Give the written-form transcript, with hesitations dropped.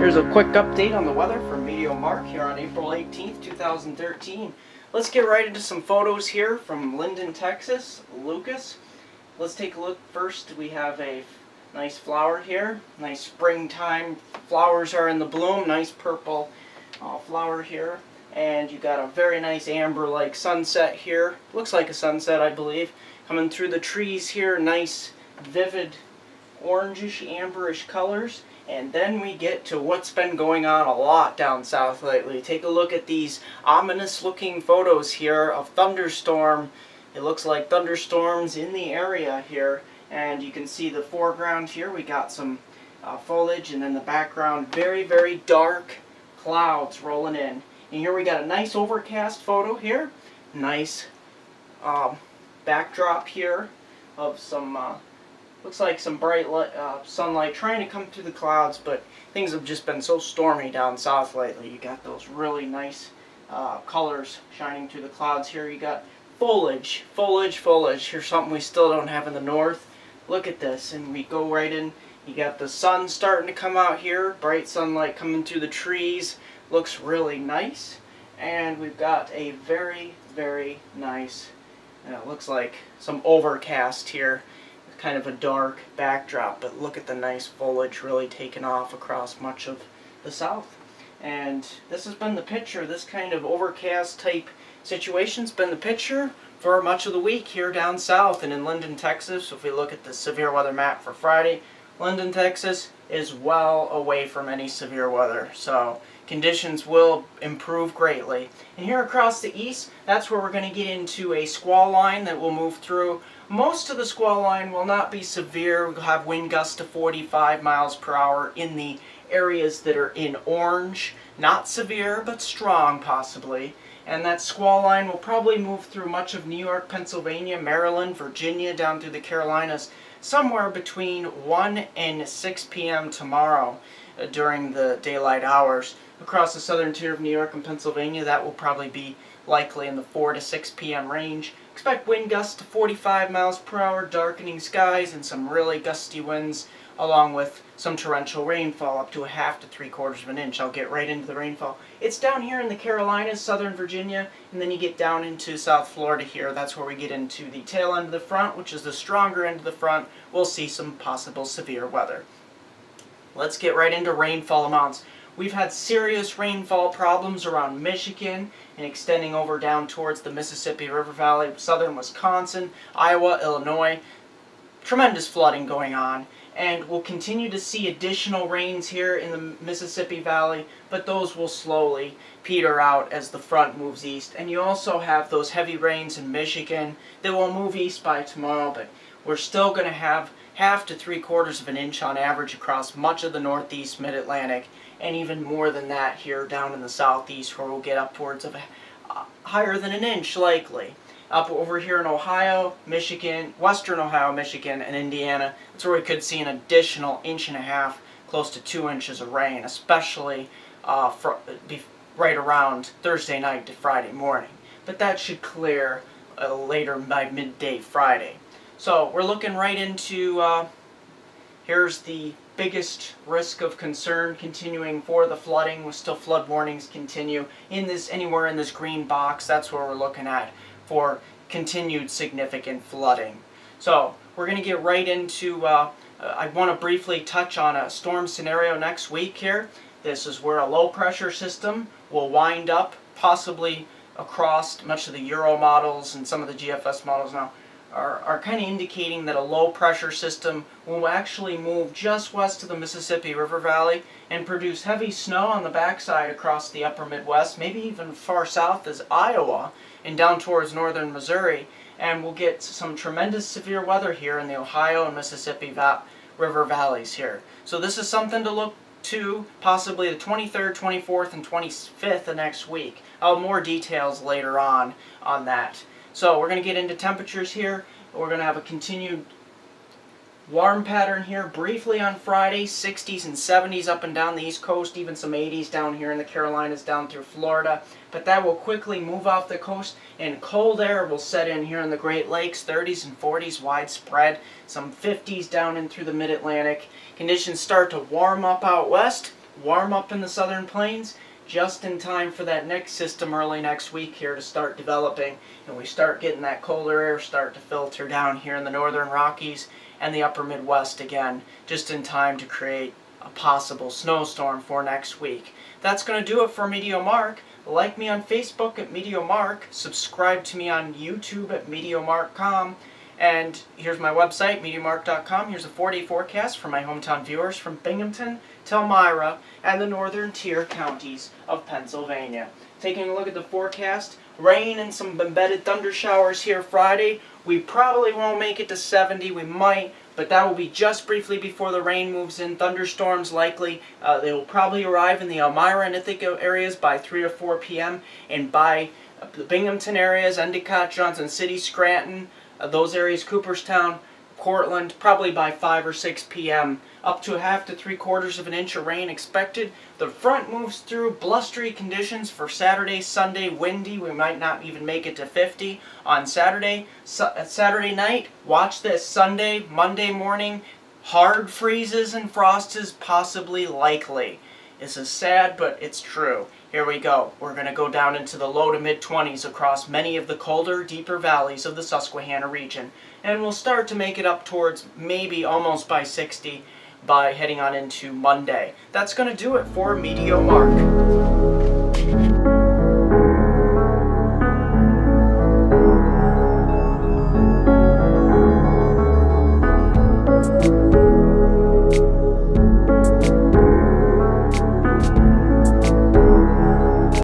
Here's a quick update on the weather from MeteoMark here on April 18th, 2013. Let's get right into some photos here from Linden, Texas, Lucas. Let's take a look first. We have a nice flower here. Nice springtime flowers are in the bloom. Nice purple flower here. And you got a very nice amber-like sunset here. Looks like a sunset, I believe. Coming through the trees here. Nice, vivid, orangish, amberish colors. And then we get to what's been going on a lot down south lately. Take a look at these ominous looking photos here of thunderstorm. It looks like thunderstorms in the area here. And you can see the foreground here. We got some foliage, and then the background, very, very dark clouds rolling in. And here we got a nice overcast photo here. Nice backdrop here of some looks like some bright sunlight trying to come through the clouds, but things have just been so stormy down south lately. You got those really nice colors shining through the clouds here. You got foliage, foliage, foliage. Here's something we still don't have in the north. Look at this, and we go right in. You got the sun starting to come out here, bright sunlight coming through the trees. Looks really nice. And we've got a very, very nice, it looks like some overcast here. Kind of a dark backdrop, but look at the nice foliage really taking off across much of the south. And this has been the picture. This kind of overcast type situation's been the picture for much of the week here down south and in Linden, Texas. If we look at the severe weather map for Friday, Linden, Texas is well away from any severe weather, so conditions will improve greatly. And here across the east, that's where we're going to get into a squall line that will move through. Most of the squall line will not be severe. We'll have wind gusts to 45 miles per hour in the areas that are in orange. Not severe, but strong possibly. And that squall line will probably move through much of New York, Pennsylvania, Maryland, Virginia, down through the Carolinas, somewhere between 1 and 6 p.m. tomorrow during the daylight hours. Across the southern tier of New York and Pennsylvania, that will probably be likely in the 4 to 6 p.m. range. Expect wind gusts to 45 miles per hour, darkening skies, and some really gusty winds, along with some torrential rainfall up to 1/2 to 3/4 of an inch. I'll get right into the rainfall. It's down here in the Carolinas, southern Virginia, and then you get down into South Florida here. That's where we get into the tail end of the front, which is the stronger end of the front. We'll see some possible severe weather. Let's get right into rainfall amounts. We've had serious rainfall problems around Michigan and extending over down towards the Mississippi River Valley, southern Wisconsin, Iowa, Illinois. Tremendous flooding going on, and we'll continue to see additional rains here in the Mississippi Valley, but those will slowly peter out as the front moves east. And you also have those heavy rains in Michigan that will move east by tomorrow, but we're still going to have 1/2 to 3/4 of an inch on average across much of the northeast mid-Atlantic, and even more than that here down in the southeast, where we'll get upwards of higher than an inch likely. Up over here in Ohio, Michigan, western Ohio, Michigan, and Indiana, that's where we could see an additional 1.5 inches, close to 2 inches of rain, especially right around Thursday night to Friday morning. But that should clear later by midday Friday. So we're looking right into, here's the biggest risk of concern continuing for the flooding, with still flood warnings continue in this, anywhere in this green box. That's where we're looking at for continued significant flooding. So we're going to get right into, I want to briefly touch on a storm scenario next week here. This is where a low pressure system will wind up possibly across much of the Euro models, and some of the GFS models now are kind of indicating that a low pressure system will actually move just west of the Mississippi River Valley and produce heavy snow on the backside across the upper Midwest, maybe even far south as Iowa and down towards northern Missouri. And we'll get some tremendous severe weather here in the Ohio and Mississippi River valleys here. So this is something to look to possibly the 23rd, 24th, and 25th of next week. I'll have more details later on that. So we're going to get into temperatures here. We're going to have a continued warm pattern here briefly on Friday, 60s and 70s up and down the East Coast, even some 80s down here in the Carolinas down through Florida. But that will quickly move off the coast, and cold air will set in here in the Great Lakes, 30s and 40s widespread, some 50s down in through the Mid-Atlantic. Conditions start to warm up out west. warm up in the southern plains just in time for that next system early next week here to start developing, and we start getting that colder air start to filter down here in the northern Rockies and the upper Midwest again, just in time to create a possible snowstorm for next week. That's going to do it for MeteoMark. Like me on Facebook at MeteoMark, subscribe to me on YouTube at MeteoMark.com, and here's my website, MeteoMark.com. Here's a 4-day forecast for my hometown viewers from Binghamton to Elmira and the northern tier counties of Pennsylvania. Taking a look at the forecast, rain and some embedded thunder showers here Friday. We probably won't make it to 70, we might, but that will be just briefly before the rain moves in. Thunderstorms likely. They will probably arrive in the Elmira and Ithaca areas by 3 or 4 p.m. and by the Binghamton areas, Endicott, Johnson City, Scranton, those areas, Cooperstown, Cortland, probably by 5 or 6 p.m. Up to 1/2 to 3/4 of an inch of rain expected. The front moves through, blustery conditions for Saturday, Sunday, windy. We might not even make it to 50 on Saturday. Saturday night, watch this. Sunday, Monday morning, hard freezes and frost is possibly likely. This is sad, but it's true. Here we go. We're going to go down into the low to mid-20s across many of the colder, deeper valleys of the Susquehanna region. And we'll start to make it up towards maybe almost by 60 by heading on into Monday. That's going to do it for MeteoMark.